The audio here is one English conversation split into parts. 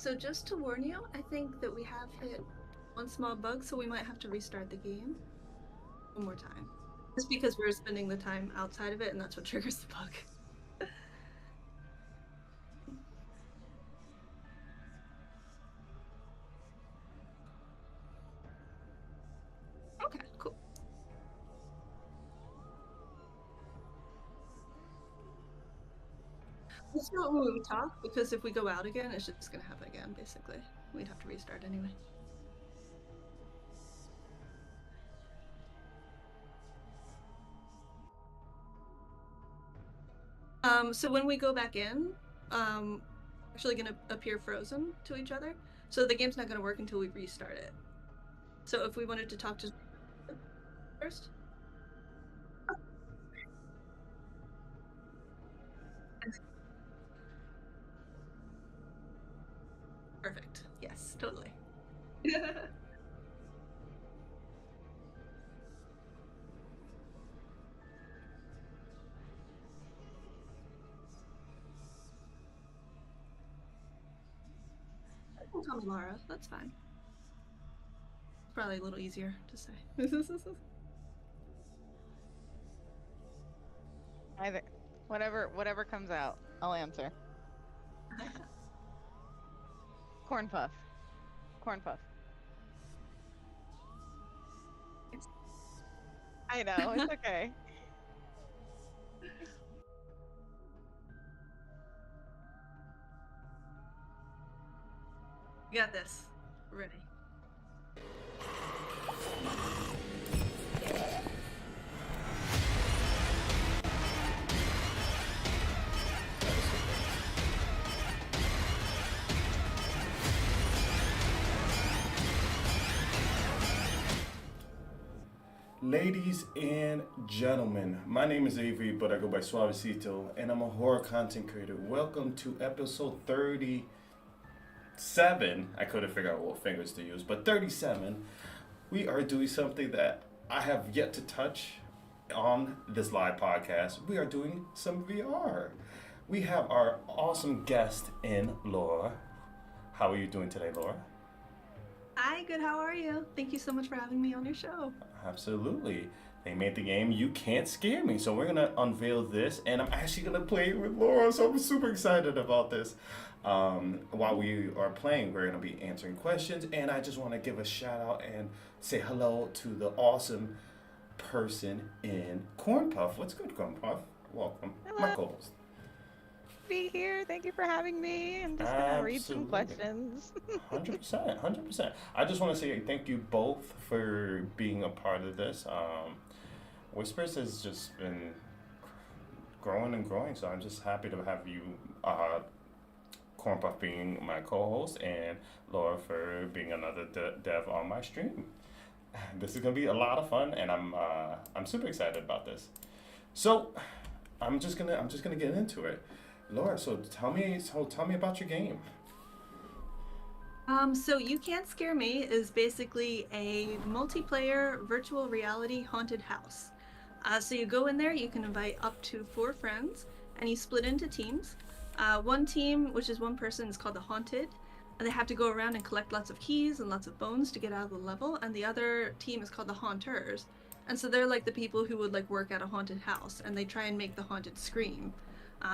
So just to warn you, I think that we have hit one small bug, so we might have to restart the game one more time. Just because we're spending the time outside of it, and that's what triggers the bug. Okay, cool. Let's do it when we talk, because if we go out again, it's just gonna happen again, basically. We'd have to restart anyway. So when we go back in, actually gonna appear frozen to each other. So the game's not gonna work until we restart it. So if we wanted to talk to first. Perfect. Yes, totally. I can call me Laura. That's fine. Probably a little easier to say. Either whatever comes out, I'll answer. Corn puff. Corn puff. I know, it's okay. You got this. Ready. Ladies and gentlemen, my name is Avery, but I go by Soavecito, and I'm a horror content creator. Welcome to episode 37. I couldn't figure out what fingers to use, but 37. We are doing something that I have yet to touch on this live podcast. We are doing some VR. We have our awesome guest in, Laura. How are you doing today, Laura? Hi, good. How are you? Thank you so much for having me on your show. Absolutely. They made the game You Can't Scare Me. So we're going to unveil this, and I'm actually going to play it with Laura. So I'm super excited about this. While we are playing, we're going to be answering questions, and I just want to give a shout out and say hello to the awesome person in Corn Puff. What's good, Corn Puff? Welcome. My Hello, co host. be here. Thank you for having me. I'm just gonna read some Absolutely. questions. 100%, 100%. I just want to say thank you both for being a part of this. Whispers has just been growing and growing, so I'm just happy to have you, Corn Puff, being my co-host, and Laura for being another dev on my stream. This is gonna be a lot of fun, and I'm super excited about this. So, I'm just gonna get into it. Laura, so tell me about your game. So You Can't Scare Me is basically a multiplayer virtual reality haunted house. So you go in there, you can invite up to 4 friends, and you split into teams. One team, which is one person, is called the Haunted, and they have to go around and collect lots of keys and lots of bones to get out of the level. And the other team is called the Haunters, and so they're like the people who would like work at a haunted house, and they try and make the haunted scream.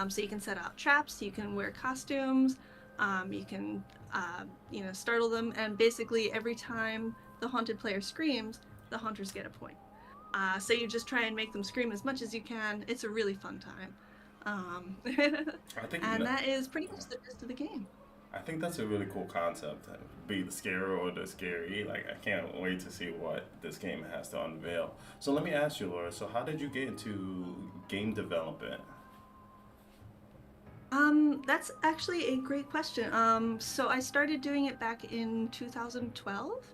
So you can set out traps, you can wear costumes, you can startle them, and basically every time the haunted player screams, the haunters get a point. So you just try and make them scream as much as you can. It's a really fun time. I think And that is pretty much the gist of the game. I think that's a really cool concept. Be the scarer or the scary. Like I can't wait to see what this game has to unveil. So let me ask you, Laura. So how did you get into game development? That's actually a great question. So I started doing it back in 2012.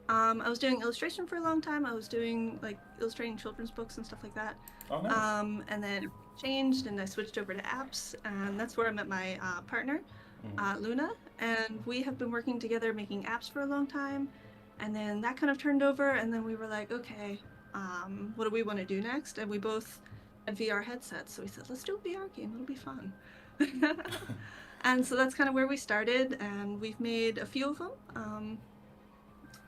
I was doing illustration for a long time. I was doing like illustrating children's books and stuff like that. Oh, nice. And then changed and I switched over to apps, and that's where I met my partner, Hmm. Luna, and we have been working together making apps for a long time. And then that kind of turned over, and then we were like, okay, what do we want to do next? And we both had VR headsets, so we said, let's do a VR game. It'll be fun. And so that's kind of where we started, and we've made a few of them.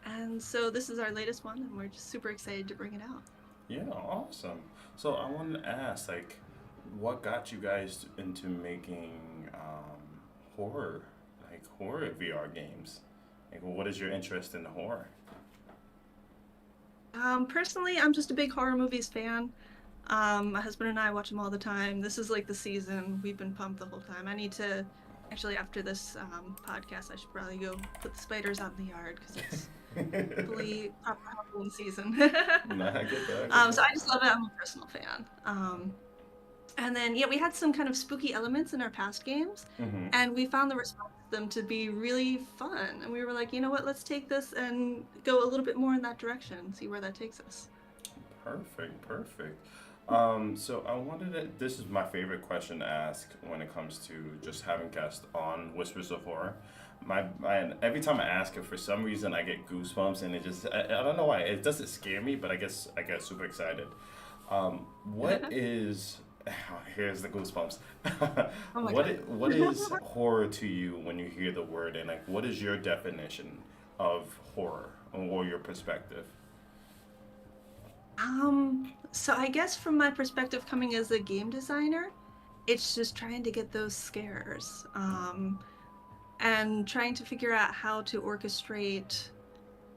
And so this is our latest one, and we're just super excited to bring it out. Yeah, awesome. So I wanted to ask, like, what got you guys into making horror, like horror VR games? Like, what is your interest in horror? Personally, I'm just a big horror movies fan. My husband and I watch them all the time. This is like the season. We've been pumped the whole time. I need to, actually, after this podcast, I should probably go put the spiders out in the yard because it's fully proper Halloween season. Nah, I get that. I get So I that. just love it. I'm a personal fan. And then, yeah, we had some kind of spooky elements in our past games, Mm-hmm. and we found the response to them to be really fun. And we were like, you know what, let's take this and go a little bit more in that direction, see where that takes us. Perfect, perfect. So I wanted to, this is my favorite question to ask when it comes to just having guests on Whispers of Horror. And every time I ask it, for some reason I get goosebumps, and it just, I don't know why. It doesn't scare me, but I guess I get super excited. What is, here's the goosebumps. Oh my God. What is horror to you when you hear the word, and like, what is your definition of horror or your perspective? So I guess from my perspective, coming as a game designer, it's just trying to get those scares, and trying to figure out how to orchestrate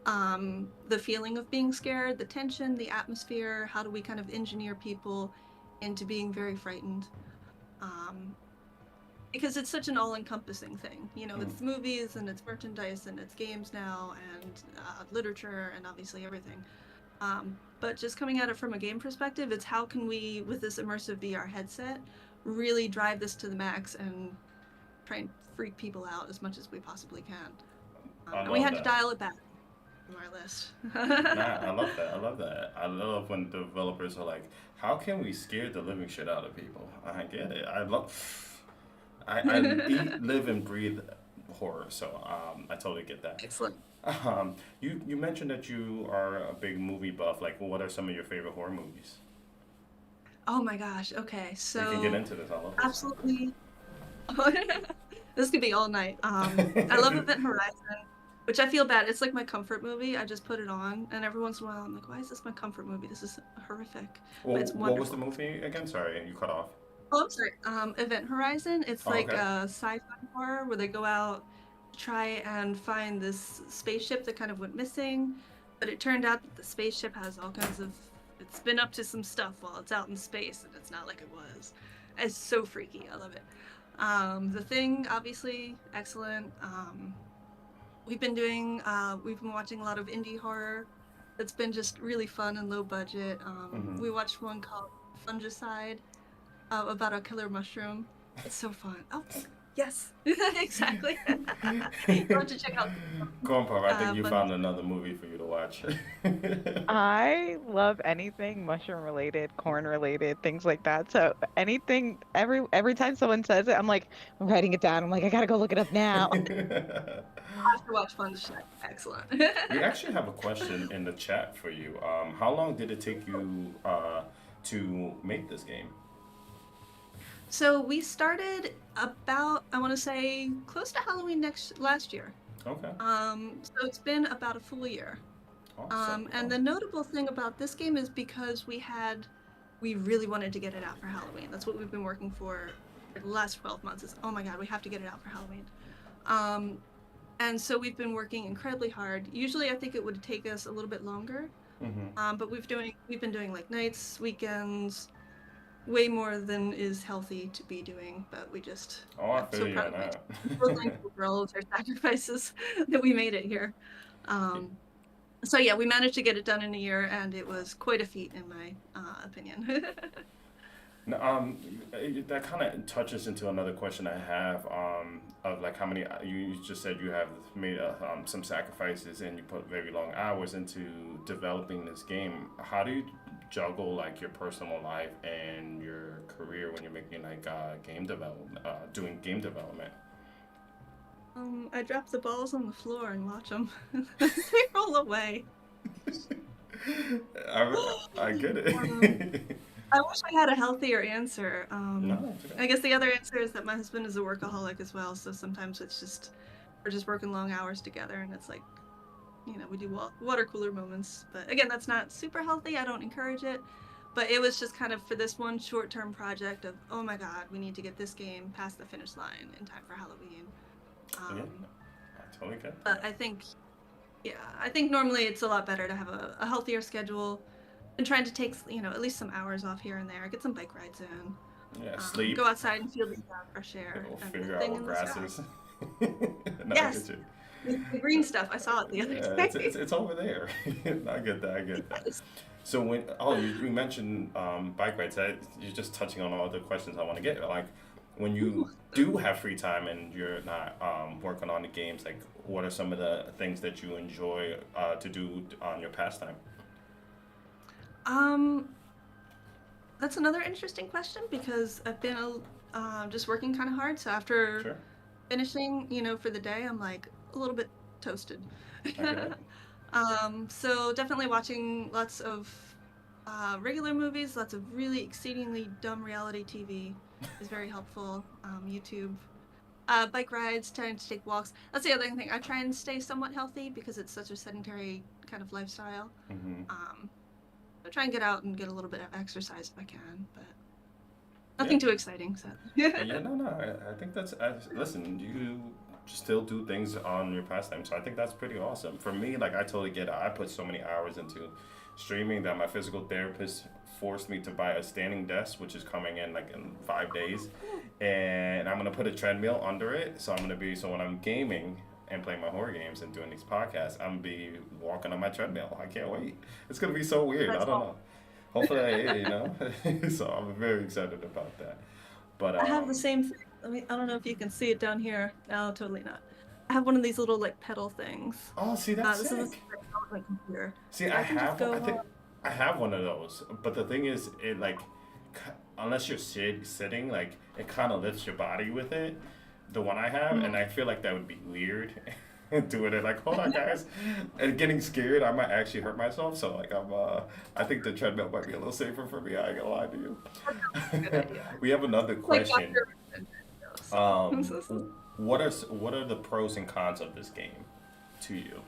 the feeling of being scared, the tension, the atmosphere. How do we kind of engineer people into being very frightened? Um, because it's such an all-encompassing thing. You know, Mm. it's movies and it's merchandise and it's games now and literature and obviously everything. But just coming at it from a game perspective, it's how can we, with this immersive VR headset, really drive this to the max and try and freak people out as much as we possibly can. I And we love had to that. dial it back from our list. Nah, I love that. I love that. I love when developers are like, "How can we scare the living shit out of people?" I get it. I love. I eat, live, and breathe horror, so I totally get that. Excellent. You mentioned that you are a big movie buff. Like, what are some of your favorite horror movies? Oh my gosh. Okay. We can get So into this. I love this. absolutely. This could be all night. I love Event Horizon, which I feel bad. It's like my comfort movie. I just put it on, and every once in a while, I'm like, why is this my comfort movie? This is horrific, but Well, it's what was the wonderful. movie again? Sorry, you cut off. Oh, I'm sorry. Event Horizon. It's Oh, like okay. a sci-fi horror where they go out to try and find this spaceship that kind of went missing, but it turned out that the spaceship has all kinds of. It's been up to some stuff while it's out in space, and it's not like it was. It's so freaky. I love it. The Thing, obviously, excellent. We've been watching a lot of indie horror. That's been just really fun and low budget. Mm-hmm. We watched one called Fungicide about a killer mushroom. It's so fun. Oh, yes, exactly. You'll have to check out. Go on, Pop. I think you Fun. found another movie for you to watch. I love anything mushroom related, corn related, things like that. So anything, every time someone says it, I'm like, I'm writing it down. I'm like, I gotta go look it up now. I have to watch Fungicide. Excellent. We actually have a question in the chat for you. How long did it take you to make this game? So we started about, I want to say, close to Halloween next last year. Okay, So it's been about a full year. awesome. And the notable thing about this game is because we really wanted to get it out for Halloween. That's what we've been working for the last 12 months is, oh my God, we have to get it out for Halloween. Um, and so we've been working incredibly hard. Usually I think it would take us a little bit longer. Mm-hmm. But we've been doing like nights, weekends, way more than is healthy to be doing, but we just, Oh, I I'm feel so you proud on of my team. that. So thankful for all of their sacrifices that we made it here. Um, so yeah, we managed to get it done in a year, and it was quite a feat in my opinion. No, that kind of touches into another question I have, of like how many, you just said you have made some sacrifices and you put very long hours into developing this game. How do you juggle like your personal life and your career when you're making like game development, doing game development? I drop the balls on the floor and watch them. They roll away. I get Um, it. I wish I had a healthier answer. No, it's okay. I guess the other answer is that my husband is a workaholic as well, so sometimes it's just we're just working long hours together, and it's like, we do water cooler moments. But again, that's not super healthy. I don't encourage it. But it was just kind of for this one short-term project of, oh my God, we need to get this game past the finish line in time for Halloween. Yeah, Um, I totally get but that. yeah, I think normally it's a lot better to have a healthier schedule and trying to take, at least some hours off here and there, get some bike rides in, Yeah, sleep. go outside and feel the fresh air We'll and the figure out thing what in the grass sky. is. No, I get Yes, you. the green stuff. I saw it the other Yeah, day. it's over there. I get that. I get that. Yes. So you mentioned bike rides. You're just touching on all the questions I want to get. Like when Ooh. you do have free time and you're not working on the games, like what are some of the things that you enjoy to do on your pastime? Um, that's another interesting question because I've been just working kind of hard. So after Sure, finishing, for the day, I'm like a little bit toasted. I get it. So definitely watching lots of regular movies, lots of really exceedingly dumb reality TV is very helpful. YouTube, bike rides, trying to take walks. That's the other thing. I try and stay somewhat healthy because it's such a sedentary kind of lifestyle. Hmm. Um, I try and get out and get a little bit of exercise if I can, but Yeah. nothing too exciting. So. Yeah, no, no. I think listen, you still do things on your pastime, so I think that's pretty awesome. For me, like I totally get it. I put so many hours into streaming that my physical therapist forced me to buy a standing desk, which is coming in like in 5 days, and I'm gonna put a treadmill under it. So when I'm gaming and playing my horror games and doing these podcasts, I'm gonna be walking on my treadmill. I can't wait. It's gonna be so weird. I That's don't know. all. Hopefully, so I'm very excited about that. But I have the same thing. I don't know if you can see it down here. No, totally not. I have one of these little like pedal things. oh, see, that's This is the sick. thing I have on my computer. See, So I can just go I think on. I have one of those, but the thing is, it like, unless you're sitting, like it kind of lifts your body with it. The one I have, and Mhm. I feel like that would be weird. Doing it like, hold on, guys, and getting scared, I might actually hurt myself. So like, I think the treadmill might be a little safer for me. I ain't gonna lie to you. Good idea. We have another Like question. Dr. Um, what are the pros and cons of this game to you?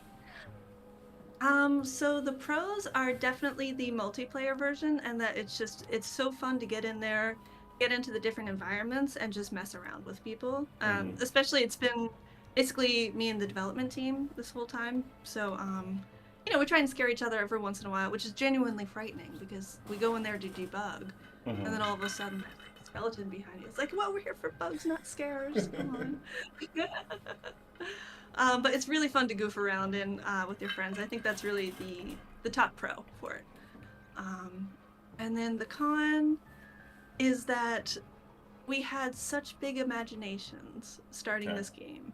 So the pros are definitely the multiplayer version, and that it's so fun to get in there, get into the different environments, and just mess around with people. Hmm. Especially it's been basically me and the development team this whole time. So we try and scare each other every once in a while, which is genuinely frightening because we go in there to debug, and Hmm. then all of a sudden there's like a skeleton behind you. It's like, well, we're here for bugs, not scares. Come on. But it's really fun to goof around in with your friends. I think that's really the top pro for it. Um, and then the con is that we had such big imaginations starting Okay. this game.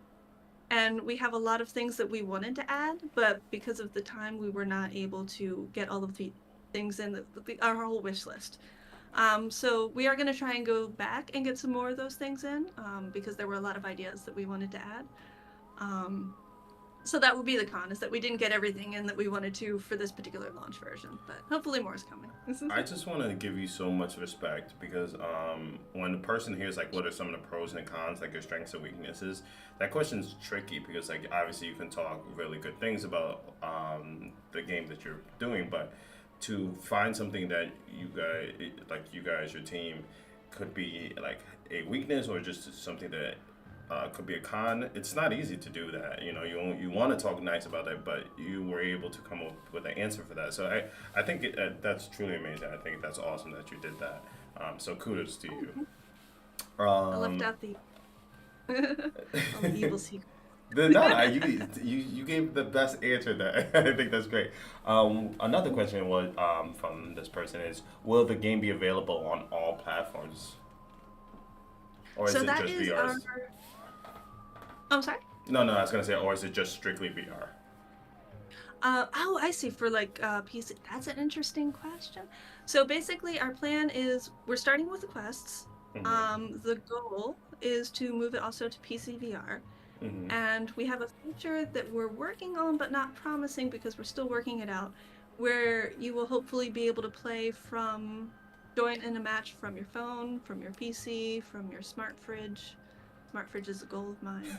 And we have a lot of things that we wanted to add, but because of the time, we were not able to get all of the things in our whole wish list. So we are going to try and go back and get some more of those things in because there were a lot of ideas that we wanted to add. Um, so that would be the con, is that we didn't get everything in that we wanted to for this particular launch version, but hopefully more is coming. I just want to give you so much respect because when the person hears like what are some of the pros and cons, like your strengths and weaknesses, that question's tricky because like obviously you can talk really good things about the game that you're doing, but to find something that you guys, your team, could be like a weakness or just something that could be a con. It's not easy to do that. You know, you want to talk nice about it, but you were able to come up with an answer for that. So I think that's truly amazing. I think that's awesome that you did that. So kudos to you. I left Um, out the all the evil secrets. no, you gave the best answer there. I think that's great. Another question was from this person is, will the game be available on all platforms, or is So it that just is VR? our. I'm sorry. No, no, I was gonna say, or is it just strictly VR? Oh, I see. For like PC, that's an interesting question. So basically, our plan is we're starting with the quests. Hmm. The goal is to move it also to PC VR, Hmm. and we have a feature that we're working on, but not promising because we're still working it out, where you will hopefully be able to play from join in a match from your phone, from your PC, from your smart fridge. Smart fridge is a goal of mine.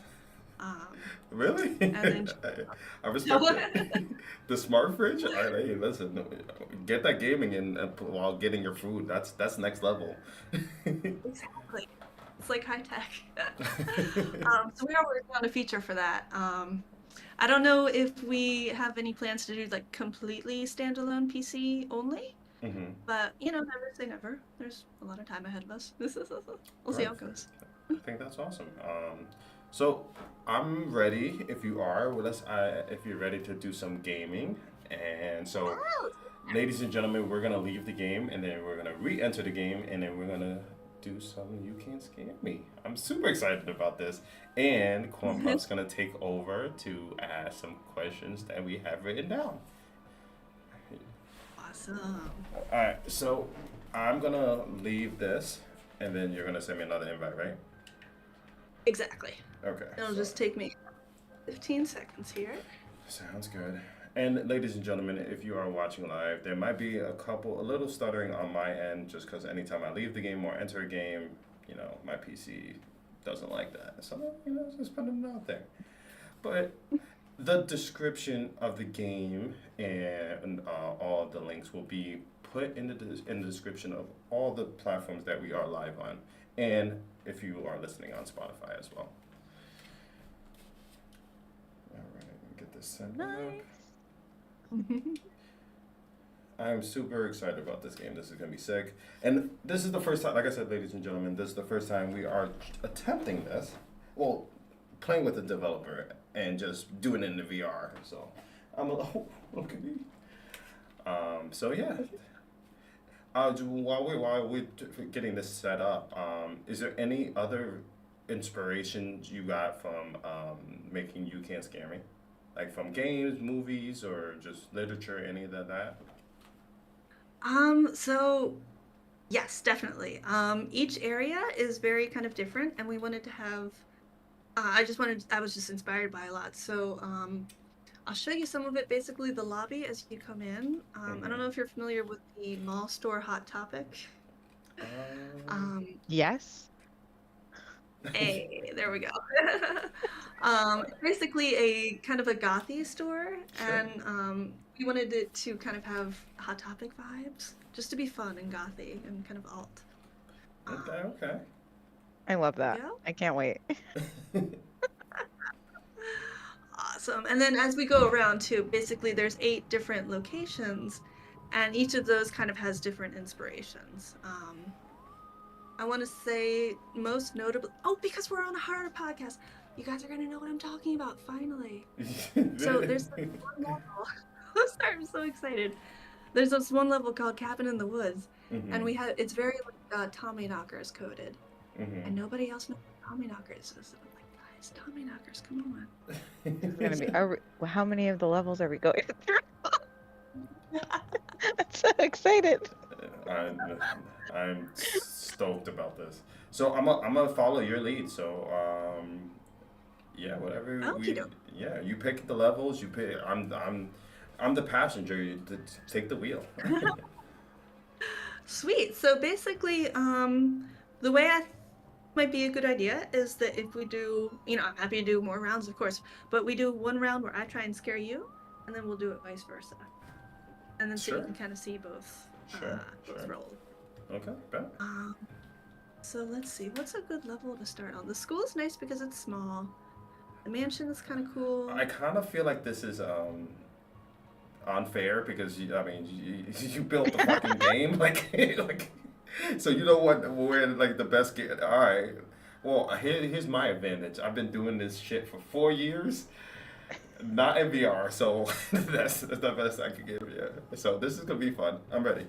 Really? And then I respect it. The smart fridge. All right, hey, listen, get that gaming in while getting your food. That's next level. exactly, it's like high tech. So we are working on a feature for that. I don't know if we have any plans to do like completely standalone PC only, Hmm. but never say never. There's a lot of time ahead of us. We'll see how it Perfect. goes. I think that's awesome. So I'm ready if you are. Well, if you're ready to do some gaming, and so, Oh, ladies and gentlemen, we're gonna leave the game, and then we're gonna re-enter the game, and then we're gonna do some You Can't Scare Me. I'm super excited about this, and Corn Puff's gonna take over to ask some questions that we have written down. awesome. All right, so I'm gonna leave this, and then you're gonna send me another invite, right? Exactly. Okay. It'll So just take me 15 seconds here. sounds good. And ladies and gentlemen, if you are watching live, there might be a little stuttering on my end, just because anytime I leave the game or enter a game, my PC doesn't like that. So just putting it out there. But the description of the game and all of the links will be put in the description of all the platforms that we are live on, and if you are listening on Spotify as well. All right, get this set up. I'm super excited about this game. This is gonna be sick, and this is the first time. Like I said, ladies and gentlemen, this is the first time we are attempting this. Well, playing with the developer and just doing it in the VR. So I'm oh, look at me. So yeah. While we're getting this set up, is there any other inspirations you got from making You Can't Scare Me? Like from games, movies, or just literature, any of that? So yes, definitely. Each area is very kind of different, and we wanted to have. I was just inspired by a lot. So I'll show you some of it. Basically, the lobby as you come in. I don't know Mm-hmm. if you're familiar with the mall store Hot Topic. Um, Yes. Hey, there we go. It's basically a kind of a gothy store, Sure. and we wanted it to kind of have Hot Topic vibes, just to be fun and gothy and kind of alt. Okay, Um, okay. I love there we that. go. I can't wait. Awesome. And then as we go around too, basically there's 8 different locations, and each of those kind of has different inspirations. I want to say most notably, oh, because we're on a horror podcast, you guys are gonna know what I'm talking about finally. So there's this one level. Sorry, I'm so excited. There's this one level called Cabin in the Woods, and Mm-hmm. it's very like Tommyknockers coded, and Mm-hmm. nobody else knows what Tommyknockers is. I'm like, guys, Tommyknockers, come This is gonna be. Well, how many of the levels are we going through? on. I'm so excited. I'm I'm stoked about this. So I'm gonna follow your lead. So yeah, whatever Okie doke. yeah, you pick the levels. You pick. I'm the passenger. You take the wheel. Sweet. So basically, the way might be a good idea is that if we do, I'm happy to do more rounds, of course, but we do one round where I try and scare you, and then we'll do it vice versa, and then so you Sure. can kind of see both, Sure. both Sure. roles. Okay. Bet. Um, so let's see, what's a good level to start on? The school is nice because it's small. The mansion is kind of cool. I kind of feel like this is unfair because I mean you built the fucking game like so you know what where like the best game. All right. Well, here's my advantage. I've been doing this shit for 4 years, not in VR, so that's the best I could give you. So this is gonna be fun. I'm ready.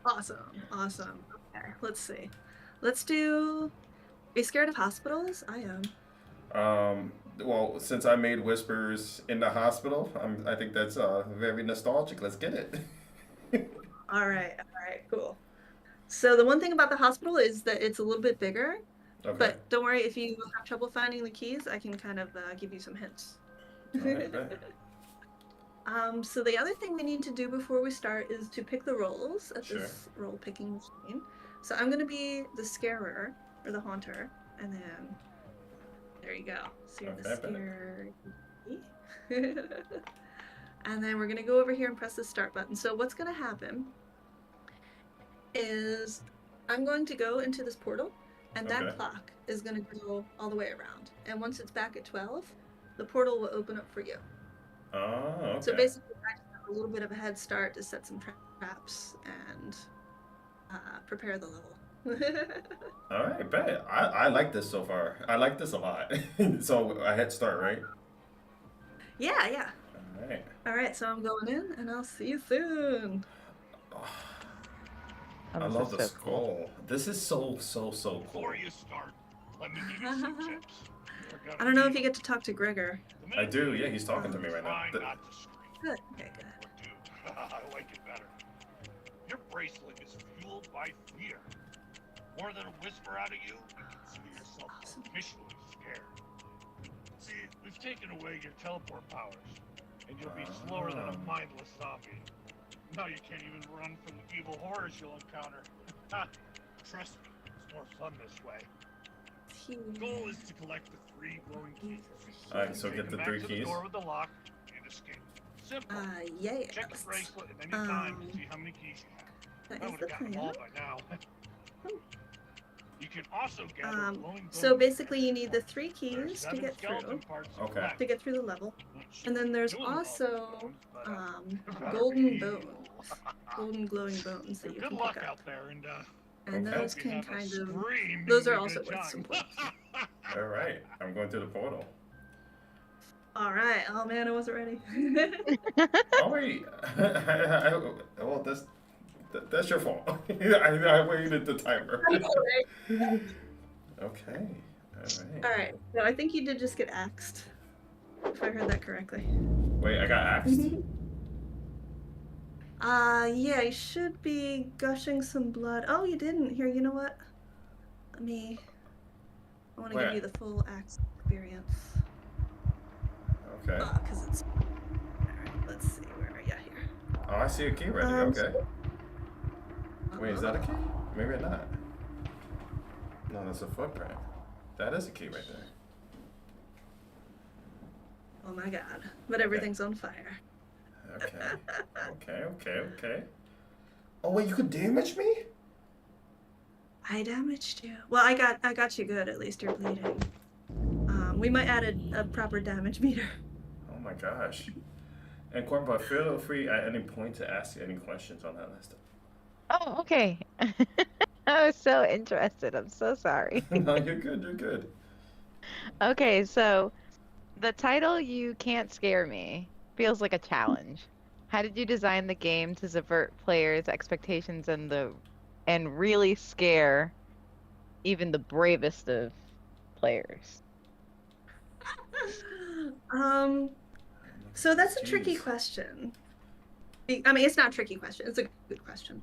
Awesome, awesome. Okay, let's see. Let's do. Are you scared of hospitals? I am. Well, since I made Whispers in the hospital, I think that's very nostalgic. Let's get it. All right, cool. So the one thing about the hospital is that it's a little bit bigger, Okay. but don't worry if you have trouble finding the keys, I can kind of give you some hints. All right. Bet. So the other thing we need to do before we start is to pick the roles at Sure. this role picking machine. So I'm gonna be the scarer or the haunter, and then there you go. So you're the Okay, scare. And then we're gonna go over here and press the start button. So what's gonna happen is I'm going to go into this portal, and that Okay. clock is gonna go all the way around. And once it's back at 12, the portal will open up for you. Oh, So okay. basically, I just have a little bit of a head start to set some traps and prepare the level. All right, bet. I like this so far. I like this a lot. So a head start, right? Yeah, yeah. All right. All right, so I'm going in, and I'll see you soon. Oh, Oh, I this love is the so cool. skull. This is so cool. Before you start, let me give you some tips. You're I don't know if you gonna get to talk to Gregor. need them. I do. Yeah, he's talking to me right now. Try not to scream. Good. Okay, good. Or do. I like it better. Your bracelet is fueled by fear. More than a whisper out of you, you consider yourself officially scared. See, we've taken away your teleport powers, and you'll be slower than a mindless zombie. Now you can't even run from the evil horrors you'll encounter. Trust me, it's more fun this way. The goal is to collect the 3 glowing keys. Alright, so Take get the them 3 back to keys. the door with the lock and escape. Simple. Yeah. Check the bracelet at any time to see how many keys you have. That I is would the have gotten them plan. all by now. You can also gather glowing So bones. basically, you need the 3 There are keys to 7 get through, skeleton parts to Okay. collect. to get through the level. Not And then there's sure doing all also the bones, but, golden real. bones, golden glowing bones that you Good can luck pick up. out there, and And Okay. those hope you can have a kind of, screaming those are good also worth some time. points. All right. I'm going through the portal. All right. Oh man, I wasn't ready. Oh wait. Well, that's your fault. I waited the timer. Okay. All right. All right. So I think you did just get axed, if I heard that correctly. Wait, I got axed. Yeah, you should be gushing some blood. Oh, you didn't. Here, you know what? I want to give Where? you the full axe experience. Okay. Because it's. Alright, let's see. Where are you here? Oh, I see a key right here. Okay. Wait, is that a key? Maybe not. No, that's a footprint. That is a key right there. Oh my god. But everything's on fire. Okay. Oh wait, you could damage me? I damaged you. Well, I got you good. At least you're bleeding. We might add a proper damage meter. Oh my gosh. And Cornball, feel free at any point to ask any questions on that list. Oh, okay. I was so interested. I'm so sorry. No, you're good. Okay, so the title "You Can't Scare Me" feels like a challenge. How did you design the game to subvert players' expectations and really scare even the bravest of players? So that's a tricky Jeez. question. I mean, it's not a tricky question. It's a good question.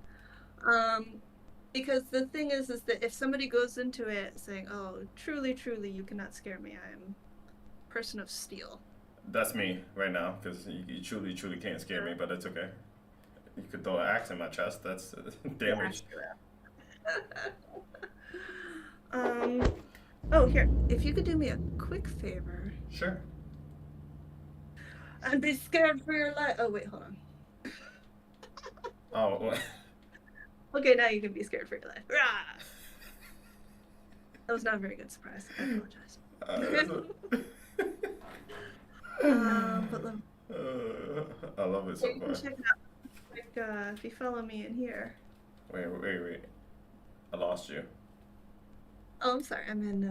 Because the thing is that if somebody goes into it saying, "Oh, truly, you cannot scare me. I'm a person of steel." That's me right now, because you truly can't scare me, but it's okay. You could throw an axe in my chest. That's damage. Oh, here. If you could do me a quick favor. Sure. I'd be scared for your life. Oh, wait, hold on. Oh, well, Okay, now you can be scared for your life. Rah! That was not a very good surprise. I apologize. But let me I love it so you can far. check it out. Like, if you follow me in here. Wait. I lost you. Oh, I'm sorry. I'm in.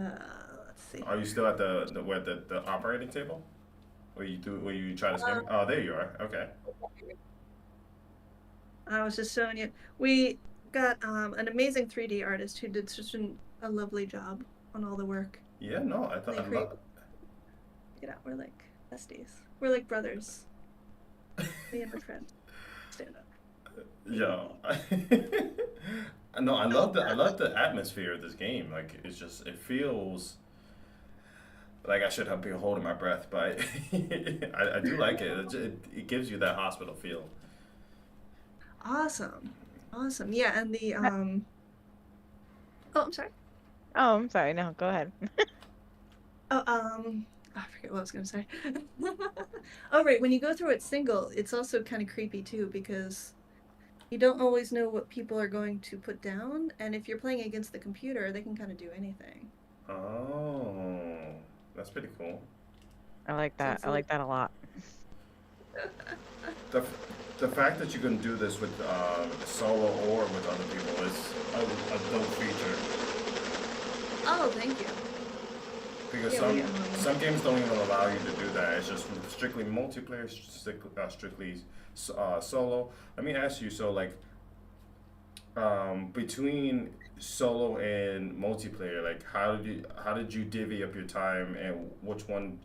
Let's see. Are you still at the operating table? Where you try to scare me? Oh, there you are. Okay. I was just showing you. We got an amazing 3D artist who did such a lovely job on all the work. Yeah, no, I thought They create- Get out. We're like besties. We're like brothers. Me and my friend. Stand up. Yeah. No, I love the atmosphere of this game. Like it feels like I should have been holding my breath, but I do like it. It gives you that hospital feel. Awesome. Awesome. Yeah, and the oh, I'm sorry. Oh, I'm sorry. No, go ahead. Oh, I forget what I was gonna say. Oh, right. When you go through it single, it's also kind of creepy too because you don't always know what people are going to put down, and if you're playing against the computer, they can kind of do anything. Oh, that's pretty cool. I like So that. it's I a like that a lot. The, the fact that you can do this with solo or with other people is a dope feature. Oh, thank you. Because Yeah, some games don't even allow you to do that. It's just strictly multiplayer, strictly solo. Let me ask you. So like between solo and multiplayer, like how did you divvy up your time and which one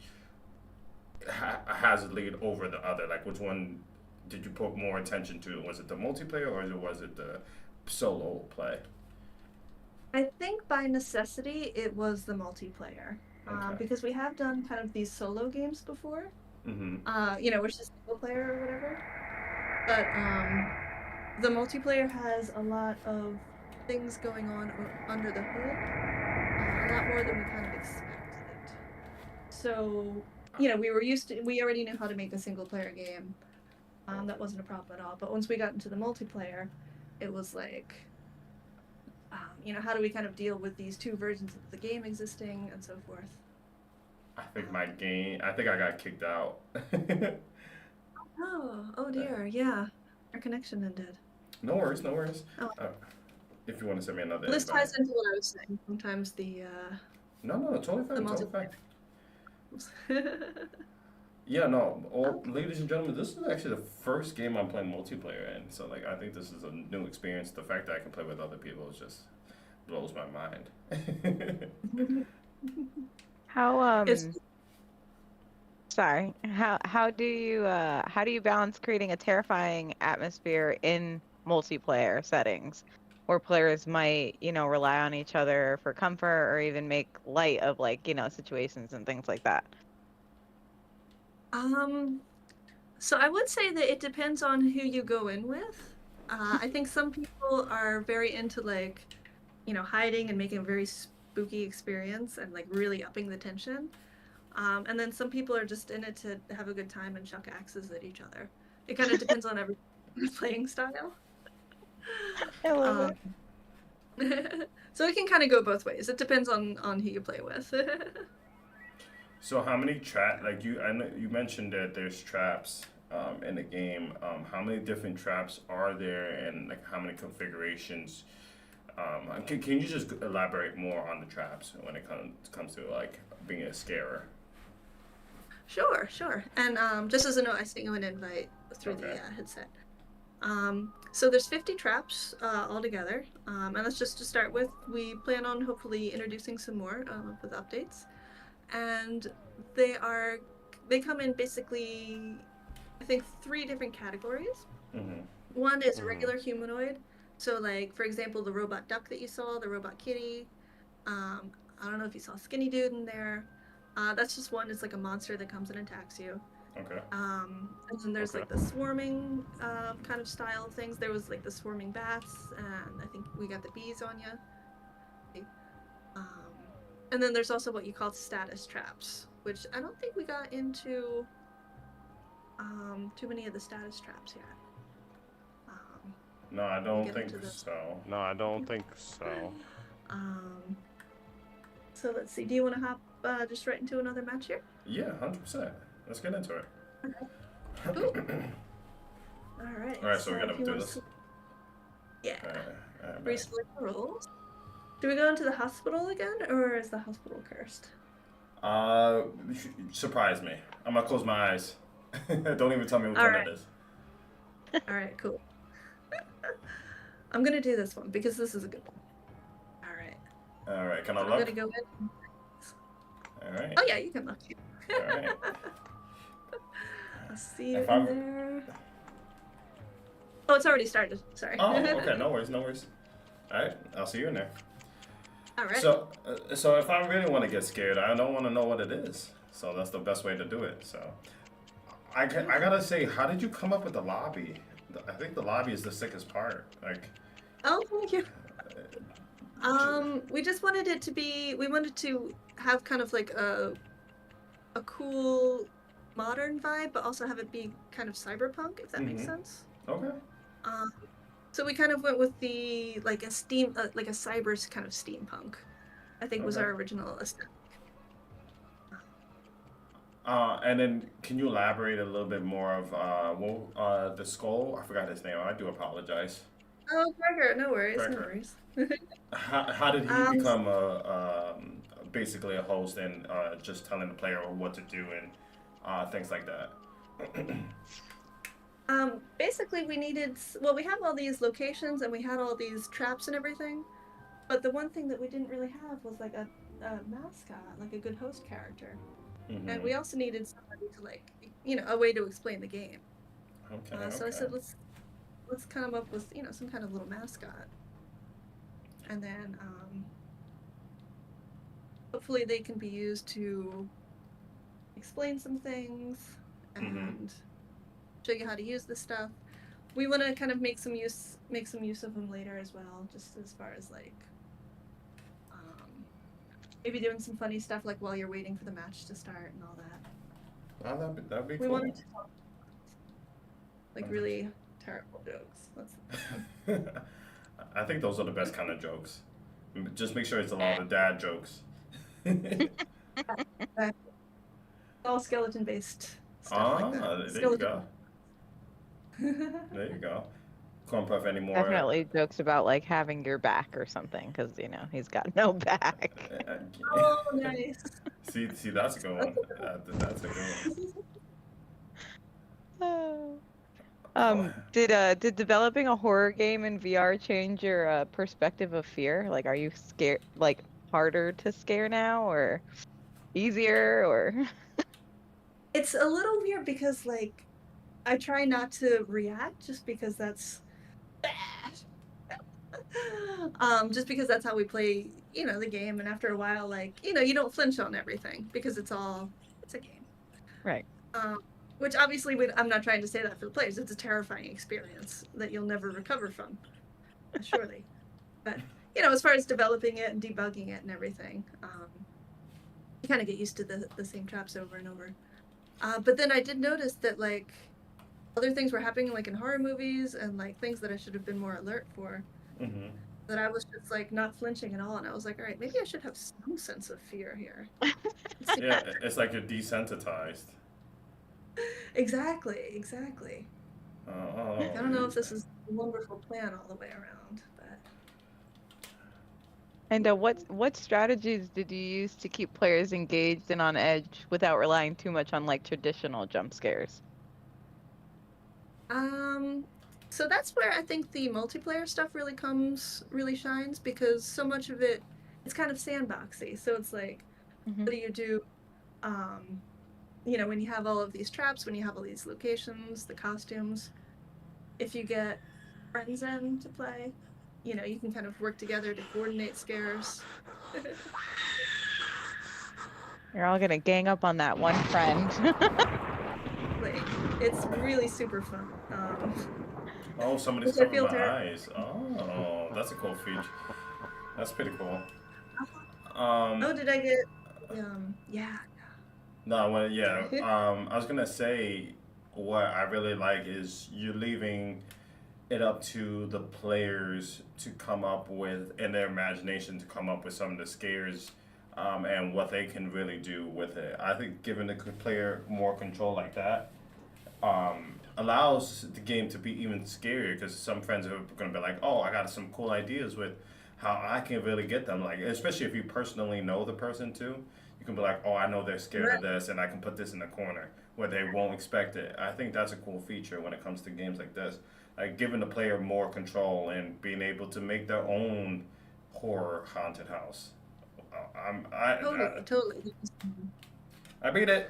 has a lead over the other? Like which one did you put more attention to? Was it the multiplayer or was it the solo play? I think by necessity it was the multiplayer. Okay. Because we have done kind of these solo games before. Mm-hmm. Which is single player or whatever. But the multiplayer has a lot of things going on under the hood, a lot more than we kind of expected. So, we already knew how to make a single player game. That wasn't a problem at all. But once we got into the multiplayer, it was like, how do we kind of deal with these two versions of the game existing and so forth? I think I got kicked out. Oh dear, yeah. Our connection ended. No worries, no worries. Oh. If you want to send me another Well, this invite. ties into what I was saying. Sometimes No, totally the fine, totally fine. multiplayer. Yeah, no, ladies and gentlemen, this is actually the first game I'm playing multiplayer in. So like, I think this is a new experience. The fact that I can play with other people is just blows my mind. How It's sorry. How do you balance creating a terrifying atmosphere in multiplayer settings where players might, rely on each other for comfort or even make light of like, situations and things like that? so I would say that it depends on who you go in with. I think some people are very into like, hiding and making a very spooky experience and like really upping the tension. And then some people are just in it to have a good time and chuck axes at each other. It kind of depends on everyone's playing style. I love Um, so it can kind of go both ways. It depends on who you play with. So how many like I know you mentioned that there's traps in the game. How many different traps are there, and like how many configurations? Can you just elaborate more on the traps when it comes to like being a scarer? Sure. And just as a note, I sent you an invite through Okay. the headset. So there's 50 traps altogether, and that's just to start with. We plan on hopefully introducing some more with updates, and they come in basically, I think, 3 different categories. Mm-hmm. One is regular humanoid, so like for example the robot duck that you saw, the robot kitty. I don't know if you saw Skinny Dude in there. That's just one. It's like a monster that comes and attacks you. Okay. And then there's Okay. like the swarming kind of style of things. There was like the swarming bats, and I think we got the bees on you. And then there's also what you call status traps, which I don't think we got into too many of the status traps yet. No, I We'll don't get think into this. so. No, I don't think so. So let's see. Do you want to hop just right into another match here? Yeah, 100%. Let's get into it. Cool. All right. All right, so we gotta if you do wanna this. Yeah. All right, Reselect the roles. Do we go into the hospital again, or is the hospital cursed? Surprise me. I'm gonna close my eyes. Don't even tell me which All one right. it is. All right, cool. I'm gonna do this one because this is a good one. All right. All right, can I I'm look? gonna go in. All right. Oh yeah, you can look. All right. I'll see you If in I'm- there. Oh, it's already started. Sorry. Oh, okay. No worries. All right, I'll see you in there. All right. So if I really want to get scared, I don't want to know what it is. So that's the best way to do it. So I gotta say, how did you come up with the lobby? I think the lobby is the sickest part. Like, Oh, thank you. j- We just wanted it to be. We wanted to have kind of like a cool modern vibe, but also have it be kind of cyberpunk, if that makes mhm. sense. Okay. Um, so we kind of went with the like a like a cyber kind of steampunk. I think was Okay. our original aesthetic. And then can you elaborate a little bit more of the skull? I forgot his name. I do apologize. Oh, Gregor, no worries, no Cracker. worries. How did he um, become basically a host and just telling the player what to do and things like that? basically we needed. Well, we have all these locations and we had all these traps and everything, but the one thing that we didn't really have was like a mascot, like a good host character. And Hmm. we also needed somebody to like, a way to explain the game. Okay. So I Okay. said, let's come up with some kind of little mascot, and then hopefully they can be used to explain some things Hmm. and show you how to use the stuff. We want to kind of make some use of them later as well, just as far as like um, maybe doing some funny stuff like while you're waiting for the match to start and all that. Oh, that'd be We wanted cool. to talk like really terrible jokes. That's fun. I think those are the best kind of jokes. Just make sure it's a lot of dad jokes. Uh, all skeleton based stuff like that. Ah, there you Skeleton. go. There you go. Corn Puff anymore. Definitely jokes about like having your back or something, because he's got no back. Oh, nice. See, that's a good one. That's a good one. Oh. How, Did developing a horror game in VR change your perspective of fear? Like, are you scared, like harder to scare now, or easier, or? It's a little weird because like I try not to react just because that's just because that's how we play, the game, and after a while, like, you don't flinch on everything because it's a game. Right. Um, which obviously I'm not trying to say that for the players. It's a terrifying experience that you'll never recover from, surely. But as far as developing it and debugging it and everything, you kind of get used to the same traps over and over. But then I did notice that like other things were happening like in horror movies and like things that I should have been more alert for. hmm. That I was just like not flinching at all, and I was like, all right, maybe I should have some sense of fear here. Yeah, it's like you're desensitized. Exactly. Like, I Oh, don't know if this is a wonderful plan all the way around, but And what strategies did you use to keep players engaged and on edge without relying too much on like traditional jump scares? um, so that's where I think the multiplayer stuff really shines because so much of it's kind of sandboxy. So it's like, Hmm. what do you do? Um, when you have all of these traps, when you have all these locations, the costumes, if you get friends in to play, you can kind of work together to coordinate scares. You're all gonna gang up on that one friend. Like, it's really super fun. oh, somebody's Which I covering feel my terrible. eyes. Oh, that's a cool feature. That's pretty cool. Oh, Um, did I get? Yeah. no, well, yeah. I was gonna say what I really like is you're leaving it up to the players to come up with, in their imagination, to come up with some of the scares, and what they can really do with it. I think giving the player more control like that allows the game to be even scarier because some friends are going to be like, oh, I got some cool ideas with how I can really get them. Like, especially if you personally know the person too, you can be like, oh, I know they're scared of Right. this, and I can put this in the corner where they won't expect it. I think that's a cool feature when it comes to games like this, like giving the player more control and being able to make their own horror haunted house. I'm Totally. I beat it.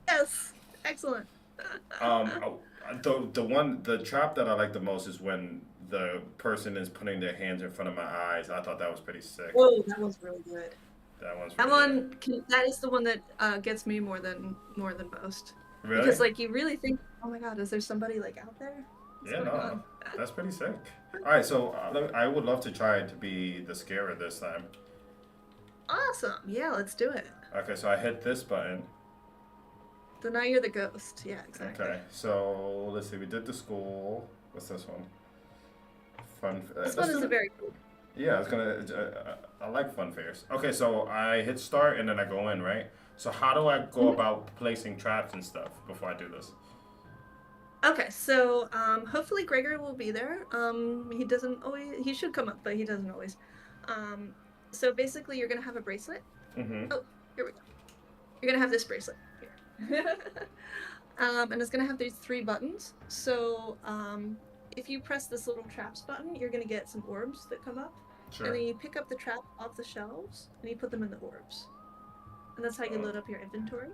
Yes. Excellent. The trap that I like the most is when the person is putting their hands in front of my eyes. I thought that was pretty sick. Whoa, that one's really good. That one's That really one, that is the one that gets me more than most. really. Because like you really think, oh my god, is there somebody like out there? What's Yeah, going no, on? that's pretty sick. All right, so I would love to try to be the scarer this time. Awesome. Yeah, let's do it. Okay, so I hit this button. So now you're the ghost. Yeah, exactly. Okay, so let's see. We did the school. What's this one? Fun. This one is a very cool. Yeah, it's gonna. I like fun fairs. Okay, so I hit start and then I go in, right? So how do I go about placing traps and stuff before I do this? Okay, so hopefully Gregory will be there. He doesn't always. He should come up, but he doesn't always. So basically, you're gonna have a bracelet. Mm-hmm. Oh, here we go. You're gonna have this bracelet here, and it's gonna have these 3 buttons. So if you press this little traps button, you're gonna get some orbs that come up, Sure. and then you pick up the trap off the shelves and you put them in the orbs, and that's how you load up your inventory.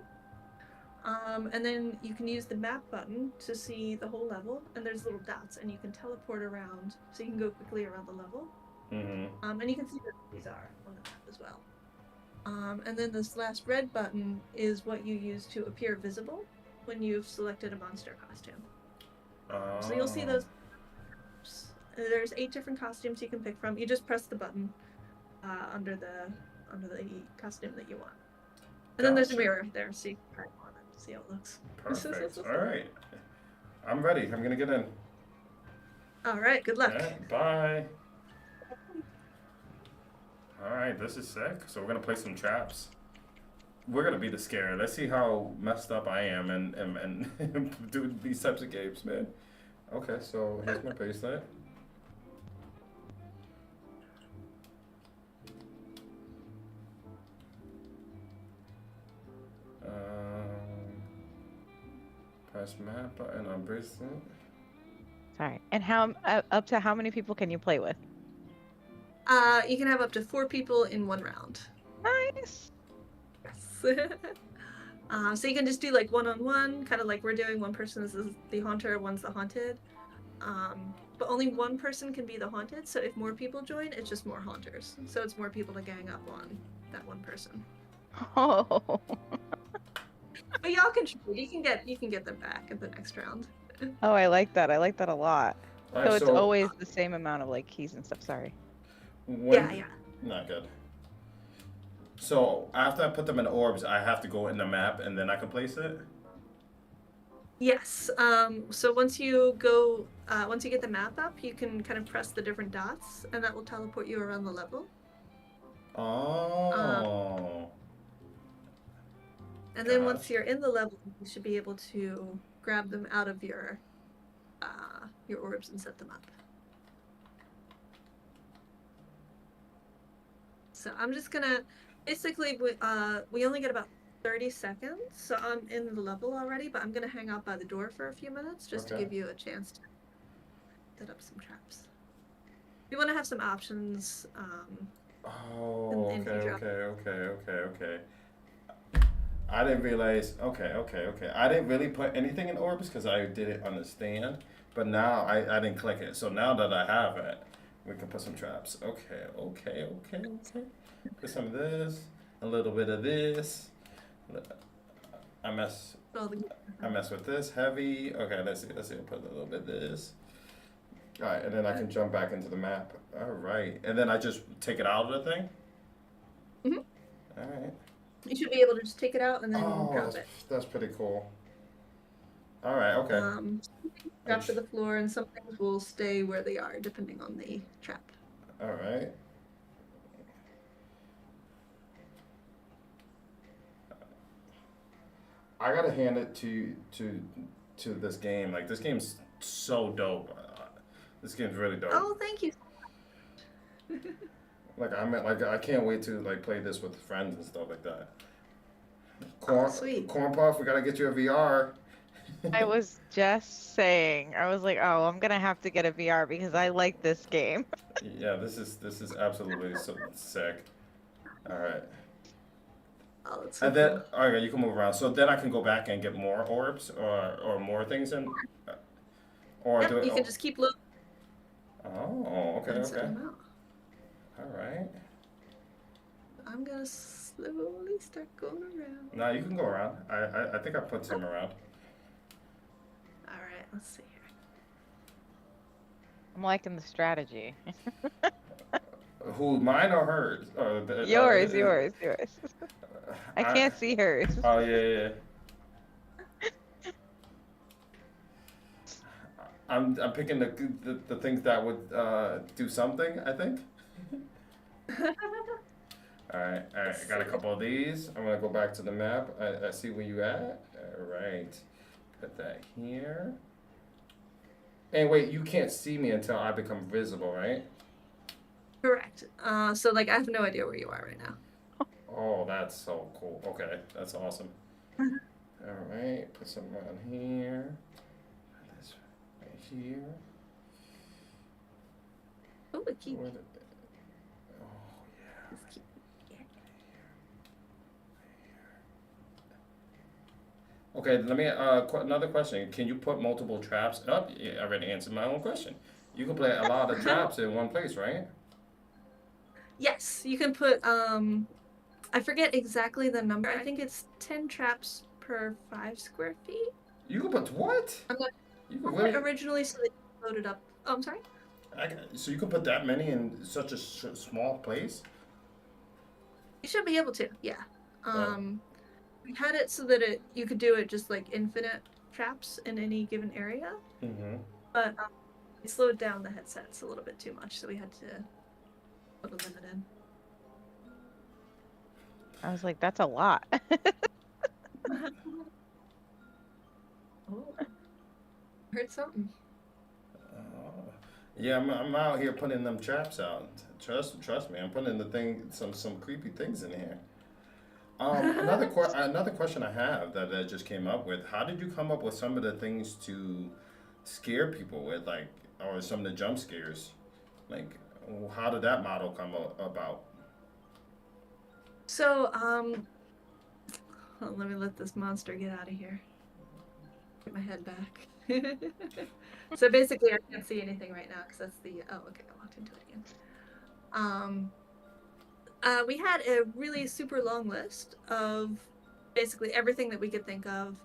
And then you can use the map button to see the whole level, and there's little dots, and you can teleport around, so you can go quickly around the level. Mm-hmm. And you can see where these are on the map as well. And then this last red button is what you use to appear visible when you've selected a monster costume. So you'll see those. There's 8 different costumes you can pick from. You just press the button under the costume that you want. And then there's a Gotcha. mirror there, so you can try it on it, see how it looks. Perfect. All right. I'm ready. I'm gonna get in. All right, good luck. Yeah, bye. All right, this is sick. So we're gonna play some traps. We're gonna be the scare. Let's see how messed up I am and do these types of games, man. Okay, so here's my bracelet. Press map button on bracelet. Sorry. And how up to how many people can you play with? You can have up to 4 people in 1 round. Nice. Yes. So you can just do like 1-on-1, kind of like we're doing. One person is the haunter, one's the haunted. But only 1 person can be the haunted. So if more people join, it's just more haunters. So it's more people to gang up on that 1 person. Oh. But y'all contribute. You can get them back at the next round. Oh, I like that. I like that a lot. All So right, it's always the same amount of like keys and stuff. Sorry. Yeah. Not good. So after I put them in orbs, I have to go in the map and then I can place it. Yes. So once you get the map up, you can kind of press the different dots, and that will teleport you around the level. Oh. And then Gosh. once you're in the level, you should be able to grab them out of your orbs and set them up. So I'm just gonna basically we only get about 30 seconds, so I'm in the level already, but I'm gonna hang out by the door for a few minutes just to Okay. give you a chance to set up some traps. You want to have some options. Oh, And okay, you drop- okay. I didn't realize. Okay. I didn't really put anything in orbs because I didn't understand. But now I didn't click it. So now that I have it, we can put some traps. Okay. Put some of this, a little bit of this. I mess with this heavy. Okay, let's see. I'll put a little bit of this. All right, and then I can jump back into the map. All right, and then I just take it out of the thing. Mhm. All right. You should be able to just take it out and then Oh, drop it. that's pretty cool. All right. Okay. Drop to the floor, and some things will stay where they are depending on the trap. All right. I gotta hand it to this game. Like this game's so dope. This game's really dope. Oh, thank you. I can't wait to like play this with friends and stuff like that. Sweet. Corn Puff, we gotta get you a VR. I was just saying. I was like, oh, I'm gonna have to get a VR because I like this game. Yeah, this is absolutely so sick. All right. Oh, that's so And then, cool. all right, you can move around. So then I can go back and get more orbs or more things in, or Yep, do it. you can just keep loading. Oh, Oh, okay, and set okay. them out. All right. I'm gonna slowly start going around. Now you can go around. I think I put some around. All right, let's see here. I'm liking the strategy. Who, mine or hers? Yours. I I, can't see hers. oh yeah. I'm picking the things that would do something. I think. All right. I got a couple of these. I'm gonna go back to the map. I see where you at. All right. Put that here. And wait, you can't see me until I become visible, right? Correct. So like I have no idea where you are right now. Oh, that's so cool. Okay, that's awesome. All right, put some around here. This right here. Oh, a key. Where the- oh yeah. This key. Yeah. Okay, let me another question. Can you put multiple traps up? Yeah, I already answered my own question. You can play a lot of traps in one place, right? Yes, you can put I forget exactly the number. I think it's 10 traps per 5 square feet. You can put what? I'm not You can really. originally so they loaded up. Oh, I'm sorry. So you can put that many in such a small place? You should be able to. Yeah. Oh. We had it so that you could do it just like infinite traps in any given area, Mm-hmm. but it slowed down the headsets a little bit too much, so we had to put a limit in. I was like, that's a lot. Oh, heard something. Yeah, I'm out here putting them traps out. Trust me, I'm putting some creepy things in here. Another question I have that just came up with. How did you come up with some of the things to scare people with, like, or some of the jump scares? Like, how did that model come about? So, let me let this monster get out of here. Get my head back. So basically, I can't see anything right now because that's the. Oh, okay, I walked into it again. We had a really super long list of basically everything that we could think of.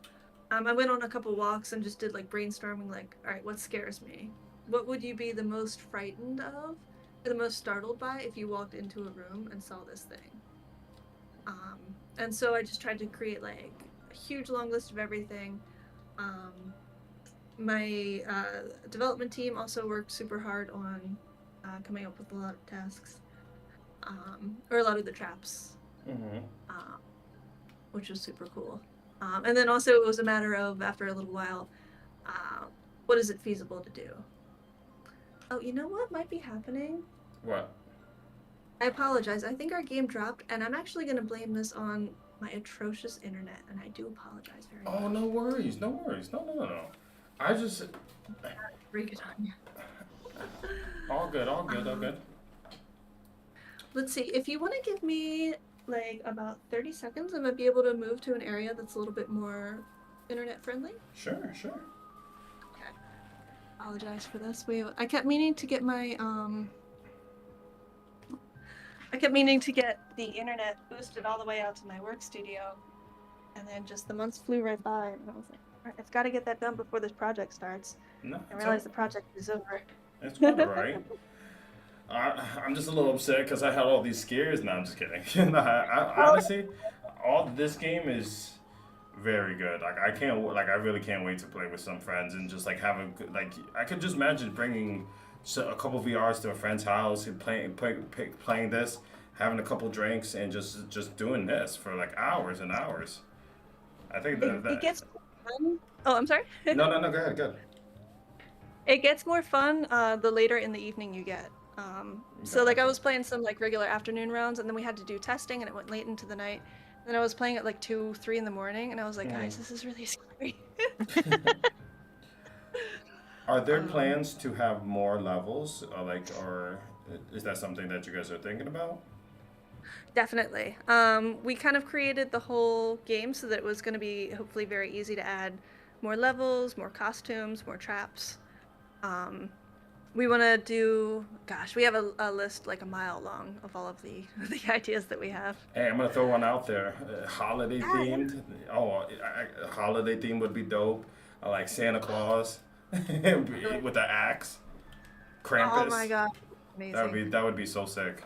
I went on a couple walks and just did like brainstorming, like, all right, what scares me? What would you be the most frightened of, or the most startled by if you walked into a room and saw this thing? And so I just tried to create like a huge long list of everything. My development team also worked super hard on coming up with a lot of tasks, or a lot of the traps, Mm-hmm. which was super cool. And then also it was a matter of, after a little while, what is it feasible to do? Oh, you know what might be happening? What? I apologize. I think our game dropped, and I'm actually going to blame this on my atrocious internet, and I do apologize very much. Oh, no worries. No. I just. Break it on you. All good. Let's see. If you want to give me like about 30 seconds, I might be able to move to an area that's a little bit more internet friendly. Sure. Okay. Apologize for this. I kept meaning to get my I kept meaning to get the internet boosted all the way out to my work studio, and then just the months flew right by, and I was like, all right, I've got to get that done before this project starts. No, I realized the project is over. it's quite alright. I'm just a little upset because I had all these scares. No, I'm just kidding. No, honestly, all this game is very good. Like I really can't wait to play with some friends and just like have a good, like I could just imagine bringing a couple VRs to a friend's house and playing this, having a couple drinks and just doing this for like hours and hours. I think that It gets fun. Oh, I'm sorry. no, go ahead. It gets more fun the later in the evening you get. So like I was playing some like regular afternoon rounds, and then we had to do testing, and it went late into the night. And then I was playing at like 2, 3 in the morning, and I was like, guys, this is really scary. Are there plans to have more levels, or is that something that you guys are thinking about? Definitely. We kind of created the whole game so that it was going to be hopefully very easy to add more levels, more costumes, more traps, we want to do. Gosh, we have a list like a mile long of all of the the ideas that we have. Hey, I'm gonna throw one out there. Holiday Yeah, yeah. themed. Oh, holiday theme would be dope. I like Santa Claus with the axe. Oh my Krampus. god, amazing! That would be so sick.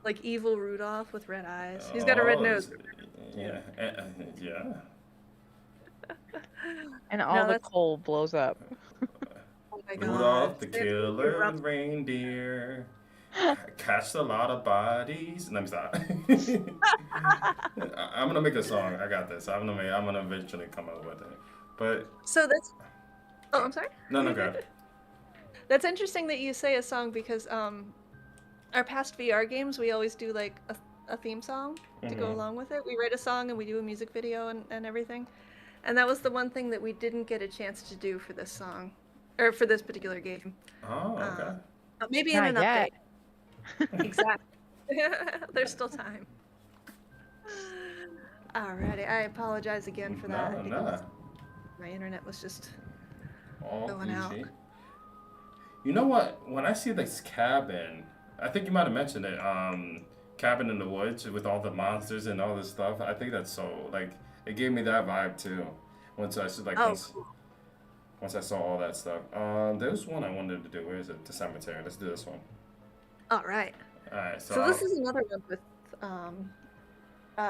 Like evil Rudolph with red eyes. He's got a red Oh, nose. yeah, yeah. And all No, the that's coal blows up. oh my god. Rudolph the Santa's killer rough. reindeer catched a lot of bodies. Let me stop. I'm gonna make a song. I got this. I'm gonna eventually come up with it. But So that's. Oh, I'm sorry. no, no, good. That's interesting that you say a song because our past VR games we always do like a theme song to go Hmm. along with it. We write a song and we do a music video and everything. And that was the one thing that we didn't get a chance to do for this song, or for this particular game. Oh, okay. Uh, maybe in Not an yet. update. Exactly. There's still time. Alrighty, I apologize again for that. No, I think no. my internet was just All going out. Gucci. You know what? When I see this cabin, I think you might have mentioned it. Cabin in the woods with all the monsters and all this stuff. I think that's so like it gave me that vibe too. Once I like Oh, cool. once I saw all that stuff. There's one I wanted to do. Where is it? The cemetery. Let's do this one. All right. All right. So So this is another one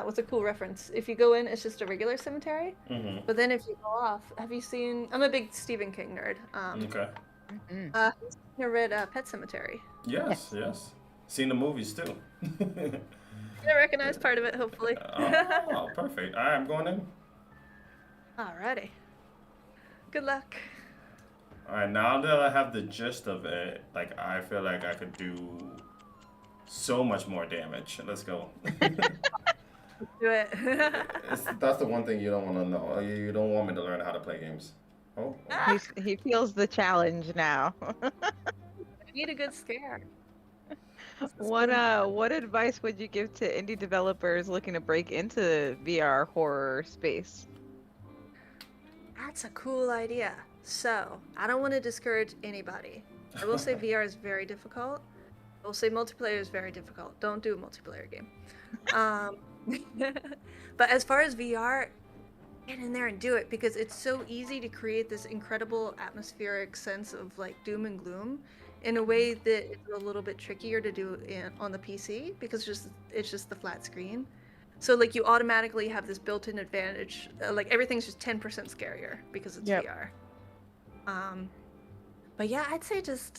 with a cool reference. If you go in, it's just a regular cemetery. mm-hmm. But then if you go off, have you seen? I'm a big Stephen King nerd. Okay. Mm-mm. You read Pet Cemetery? Yes. Yes. Seen the movies too. I recognize part of it, hopefully. Oh, perfect. All right. I'm going in. Alrighty. Good luck. All right. Now that I have the gist of it, like I feel like I could do so much more damage. Let's go. Do it. That's the one thing you don't want to know. You don't want me to learn how to play games. Oh, He feels the challenge now. I need a good scare. What advice would you give to indie developers looking to break into VR horror space? That's a cool idea. So, I don't want to discourage anybody. I will say VR is very difficult. I will say multiplayer is very difficult. Don't do a multiplayer game. Um, but as far as VR, get in there and do it because it's so easy to create this incredible atmospheric sense of like doom and gloom in a way that it's a little bit trickier to do on the PC because it's just the flat screen. So like you automatically have this built-in advantage. Like everything's just 10% scarier because it's Yep. VR. But yeah, I'd say just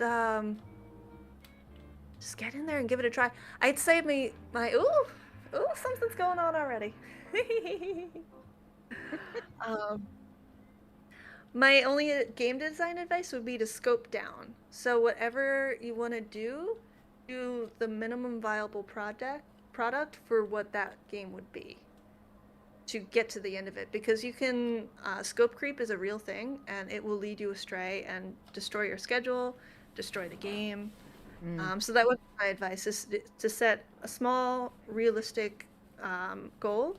get in there and give it a try. I'd say my ooh, something's going on already. um, my only game design advice would be to scope down. So whatever you want to do the minimum viable product for what that game would be to get to the end of it because you can scope creep is a real thing and it will lead you astray and destroy your schedule, destroy the game. So that would be my advice is to set a small realistic goal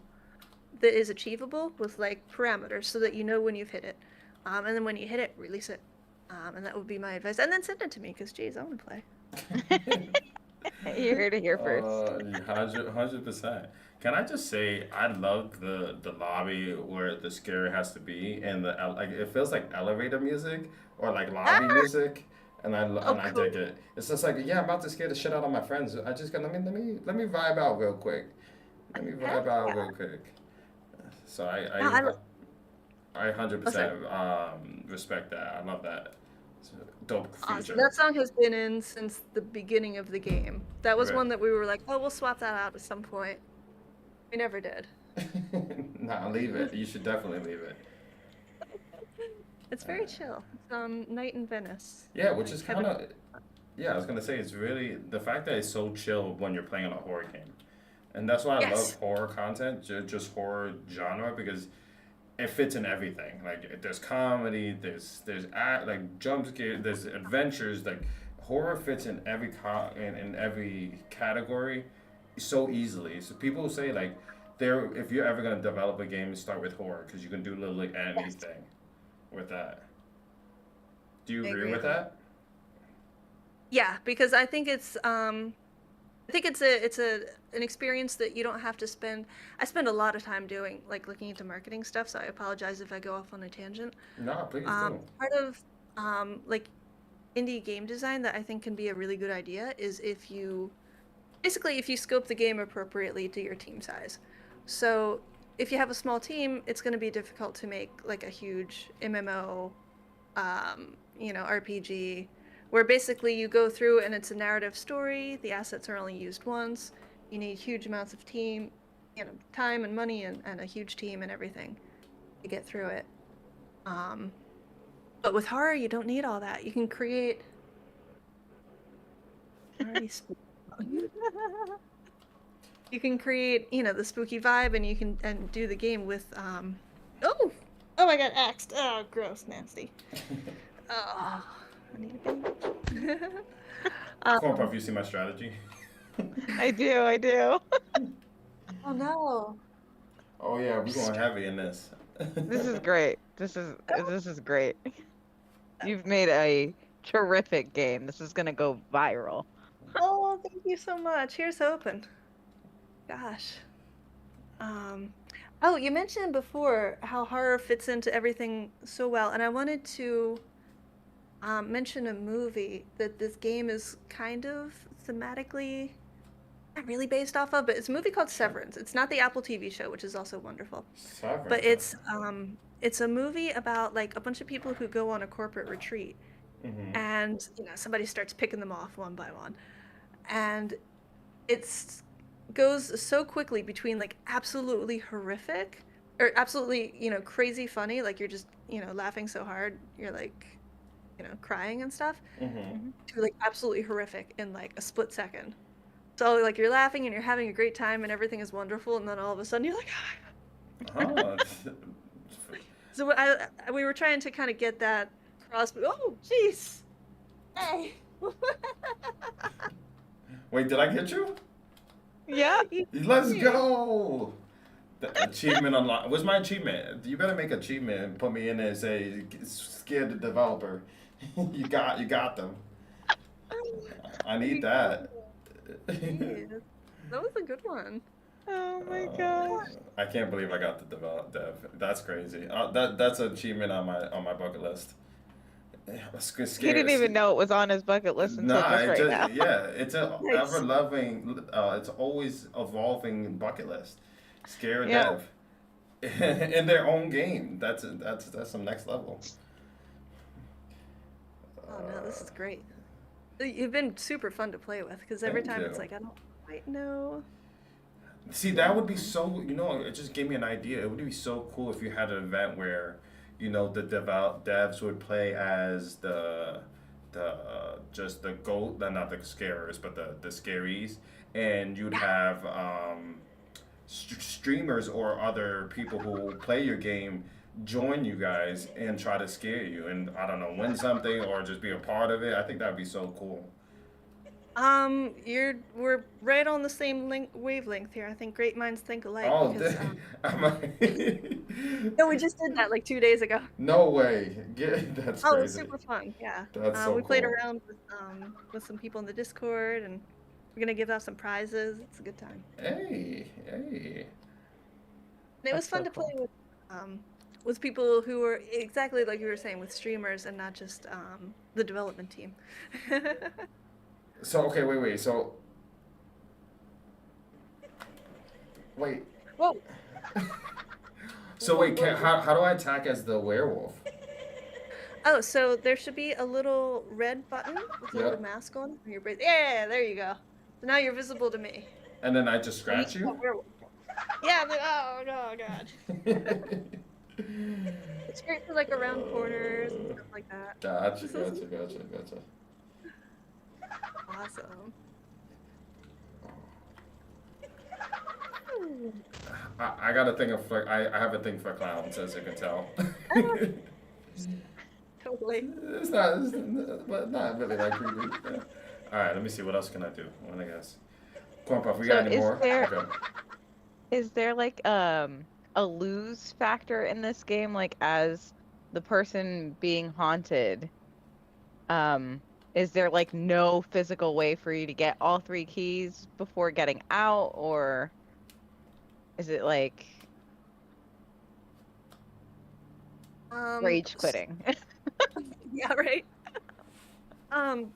that is achievable with like parameters so that you know when you've hit it, and then when you hit it, release it, and that would be my advice, and then send it to me because geez, I want to play. You heard it here first. 100%. Can I just say I love the lobby where the scare has to be and the like it feels like elevator music or like lobby music and I Cool. dig it. It's just like yeah, I'm about to scare the shit out of my friends. I just got let me vibe out real quick. Let me vibe out real quick. So No, I 100% respect that. I love that. It's a dope awesome. feature. That song has been in since the beginning of the game. That was Right. one that we were like, oh, we'll swap that out at some point. We never did. Nah, leave it. You should definitely leave it. It's very chill. It's Night in Venice. Yeah, which Like is Kevin- kind of yeah. I was gonna say it's really the fact that it's so chill when you're playing a horror game, and that's why I Yes. love horror content, just horror genre because it fits in everything. Like there's comedy, there's like jump scare, there's adventures. Like horror fits in in every category so easily. So people say like if you're ever gonna develop a game, start with horror because you can do literally anything with that. Do you I agree agree. with that? Yeah, because I think it's an experience that you don't have to spend. I spend a lot of time doing, like, looking into marketing stuff, so I apologize if I go off on a tangent. No, please do. Part of like indie game design that I think can be a really good idea is if you basically if you scope the game appropriately to your team size. So if you have a small team, it's going to be difficult to make like a huge MMO, RPG, where basically you go through and it's a narrative story. The assets are only used once. You need huge amounts of time and money and a huge team and everything to get through it. Um, but with horror, you don't need all that. You can create. Already spooked. You can create, the spooky vibe, and you can do the game with Oh, oh! I got axed. Oh, gross, nasty. Oh, I need a bandage. Cornpuff, you see my strategy? I do. Oh no. Oh yeah, we're going heavy in this. This is great. This is great. You've made a terrific game. This is gonna go viral. Oh, thank you so much. Here's hoping. Gosh. Oh, you mentioned before how horror fits into everything so well, and I wanted to mention a movie that this game is kind of thematically not really based off of, but it's a movie called Severance. It's not the Apple TV show, which is also wonderful, Sovereign. but it's a movie about like a bunch of people who go on a corporate retreat, and somebody starts picking them off one by one, and it's goes so quickly between like absolutely horrific or absolutely crazy funny, like you're just laughing so hard you're like crying and stuff, to like absolutely horrific in like a split second. So like you're laughing and you're having a great time and everything is wonderful, and then all of a sudden you're like Oh, so we were trying to kind of get that across. Oh jeez. Hey. wait, did I get you? Yeah. Let's go. The achievement unlocked. What's my achievement? You better make an achievement and put me in there and say, scared the developer. you got them. I need that. Jeez. That was a good one. Oh my gosh. I can't believe I got the dev. That's crazy. That's an achievement on my bucket list. He didn't even know it was on his bucket list until Nah, just right now. yeah, it's a Nice. ever loving. It's always evolving bucket list. Scare a Yeah. dev in their own game. That's some next level. Oh no, this is great. You've been super fun to play with because every Thank time it's you. like I don't quite know. See, that would be so. It just gave me an idea. It would be so cool if you had an event where, the devs would play as just the goat, not the scarers, but the scaries, and you'd have streamers or other people who play your game join you guys and try to scare you, and I don't know, win something or just be a part of it. I think that'd be so cool. We're right on the same wavelength here. I think great minds think alike. Oh, Because, am no, we just did that like 2 days ago. No way. That's Oh, it was crazy. super fun. Yeah. That's so we played cool. around with some people in the Discord, and we're gonna give out some prizes. It's a good time. Hey. And it That's was fun so to play cool. with people who were exactly like you were saying, with streamers and not just the development team. So, okay, wait. So, wait. Whoa. So, wait, how do I attack as the werewolf? Oh, so there should be a little red button with a Yep. little mask on. And yeah, there you go. So now you're visible to me. And then I just scratch Oh, you? werewolf. Yeah, I'm like, oh no, god. It's great for like around corners and stuff like that. Gotcha. Awesome. I got a thing of I have a thing for clowns, as you can tell. Totally. It's but not really that creepy. Yeah. All right, let me see. What else can I do? What I guess. Cornpuff, we got So any is more? there- Okay. Is there like a lose factor in this game, like as the person being haunted? is there like no physical way for you to get all 3 keys before getting out, or is it like Um, rage quitting? yeah, right. Um,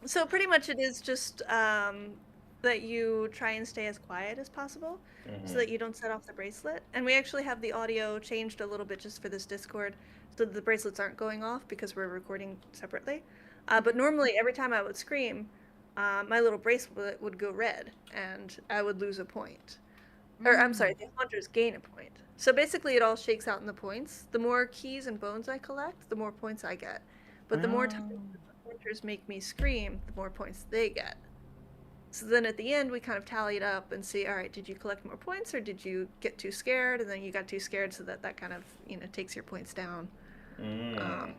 so pretty much it is just that you try and stay as quiet as possible so Mm-hmm. that you don't set off the bracelet. And we actually have the audio changed a little bit just for this Discord so that the bracelets aren't going off because we're recording separately. But normally, every time I would scream, my little bracelet would go red and I would lose a point. Or I'm sorry, Mm. the hunters gain a point. So basically, it all shakes out in the points. The more keys and bones I collect, the more points I get. But the more times Oh. that the hunters make me scream, the more points they get. So then at the end, we kind of tally it up and see, all right, did you collect more points or did you get too scared? And then you got too scared, so that kind of takes your points down. Mm. Um,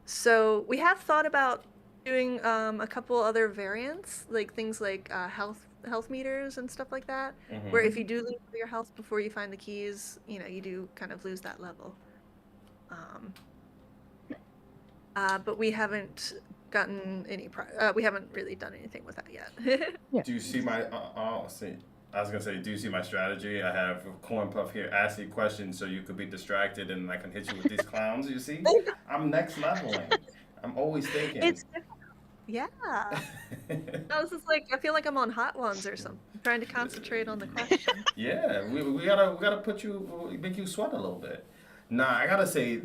so we have thought about doing a couple other variants, like things like health meters and stuff like that, where Mm-hmm. if you do lose your health before you find the keys, you do kind of lose that level. Um, but we haven't gotten we haven't really done anything with that yet. Yeah. Do you see my? See. I was gonna say, do you see my strategy? I have Corn Puff here. Ask you questions so you could be distracted, and I can hit you with these clowns. You see, I'm next leveling. I'm always thinking. It's yeah. I was just like, I feel like I'm on Hot Ones or something, trying to concentrate on the question. Yeah, we gotta put you make you sweat a little bit. Nah, I gotta say,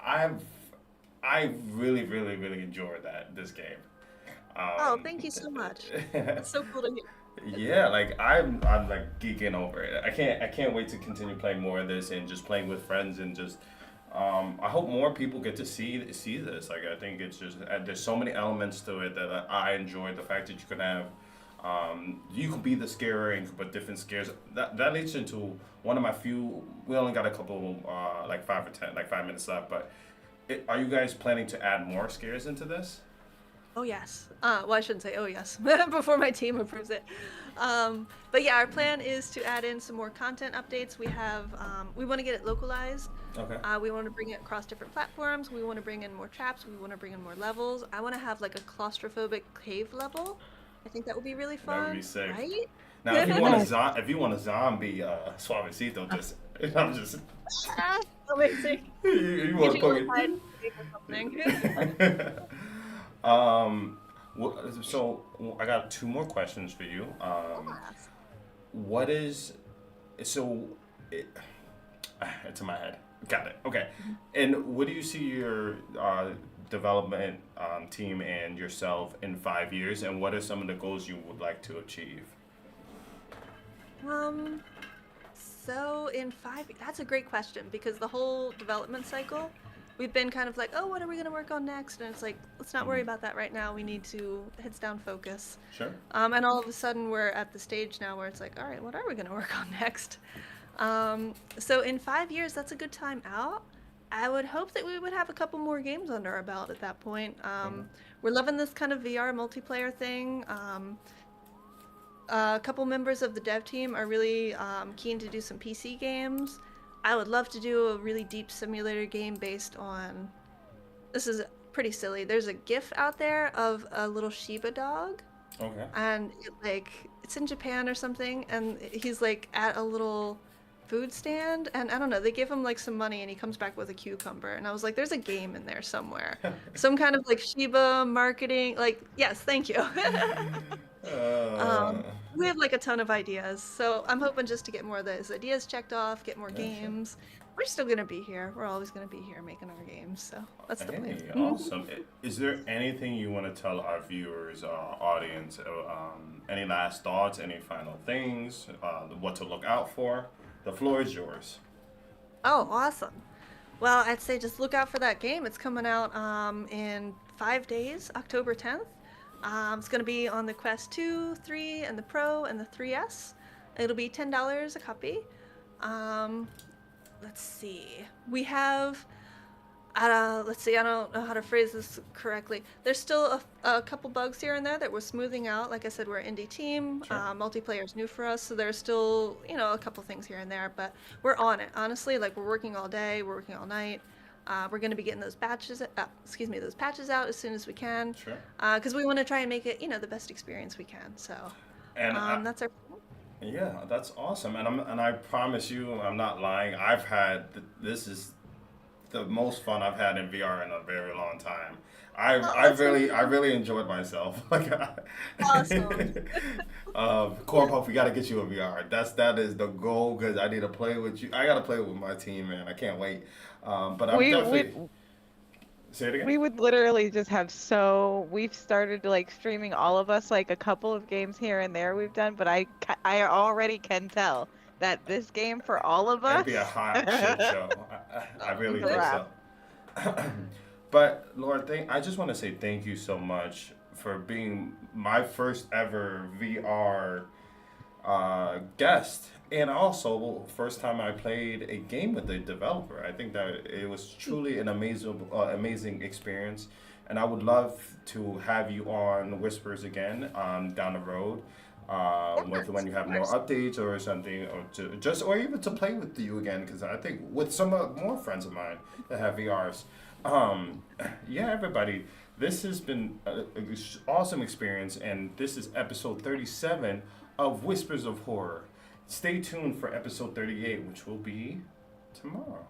I've I really really really enjoyed this game. Oh, thank you so much. It's so cool to hear. Yeah, like I'm like geeking over it. I can't wait to continue playing more of this and just playing with friends and just I hope more people get to see this. Like I think it's just there's so many elements to it that I enjoy. The fact that you can have you can be the scarer and you can put different scares. That leads into one of my few. We only got a couple like 5 or 10 like 5 minutes left, but are you guys planning to add more scares into this? Oh yes. Well, I shouldn't say oh yes before my team approves it. But yeah, our plan is to add in some more content updates. We want to get it localized. Okay. We want to bring it across different platforms. We want to bring in more traps. We want to bring in more levels. I want to have like a claustrophobic cave level. I think that would be really That would fun, be sick. right? Now, if you want a zombie Suavecito, just I'm just Amazing. you Get want to you put inside me. or something. So I got 2 more questions for you. What is so? It, it's in my head. Got it. Okay. And what do you see your development team and yourself in 5 years? And what are some of the goals you would like to achieve? Um, so in that's a great question because the whole development cycle, we've been kind of like, oh, what are we going to work on next? And it's like, let's not worry about that right now. We need to heads down focus. Sure. And all of a sudden we're at the stage now where it's like, all right, what are we going to work on next? So in 5 years, that's a good time out. I would hope that we would have a couple more games under our belt at that point. We're loving this kind of VR multiplayer thing. A couple members of the dev team are really keen to do some PC games. I would love to do a really deep simulator game based on. This is pretty silly. There's a GIF out there of a little Shiba dog, Okay. and it's in Japan or something, and he's like at a little food stand, and I don't know. They give him like some money, and he comes back with a cucumber, and I was like, "There's a game in there somewhere, some kind of like Shiba marketing." Like, yes, thank you. Uh, We have like a ton of ideas, so I'm hoping just to get more of those ideas checked off, get more yeah, sure. games. We're still gonna be here. We're always gonna be here making our games, so that's the Hey, plan. awesome. Is there anything you want to tell our viewers, audience? Any last thoughts? Any final things? What to look out for? The floor is yours. Oh, awesome. Well, I'd say just look out for that game. It's coming out in 5 days, October 10th. It's going to be on the Quest 2, 3, and the Pro and the 3S. It'll be $10 a copy. Um, let's see. We have, let's see, I don't know how to phrase this correctly. There's still a couple bugs here and there that we're smoothing out. Like I said, we're an indie team. Sure. Multiplayer is new for us, so there's still, a couple things here and there, but we're on it. Honestly, like we're working all day, we're working all night. We're going to be getting those patches out as soon as we can, Sure. because we want to try and make it, the best experience we can. So, And that's our. yeah, that's awesome. And I promise you, I'm not lying. I've had this is the most fun I've had in VR in a very long time. Oh, that's I really enjoyed myself. Like, awesome. Corp, we got to get you a VR. That is the goal because I need to play with you. I got to play with my team, man. I can't wait. But I'm We definitely we say it again. we would literally just have we've started like streaming all of us like a couple of games here and there we've done, but I already can tell that this game for all of It'd be a us hot shit show. I Oh, really is a think good. so. wrap. But Laura, I just want to say thank you so much for being my first ever VR guest, and also first time I played a game with a developer. I think that it was truly an amazing experience, and I would love to have you on Whispers again down the road. With when you Of have more course. updates or something, or to just or even to play with you again, because I think with some more friends of mine that have VRs. Um, yeah, everybody, this has been an awesome experience, and this is episode 37 of Whispers of Horror. Stay tuned for episode 38, which will be tomorrow.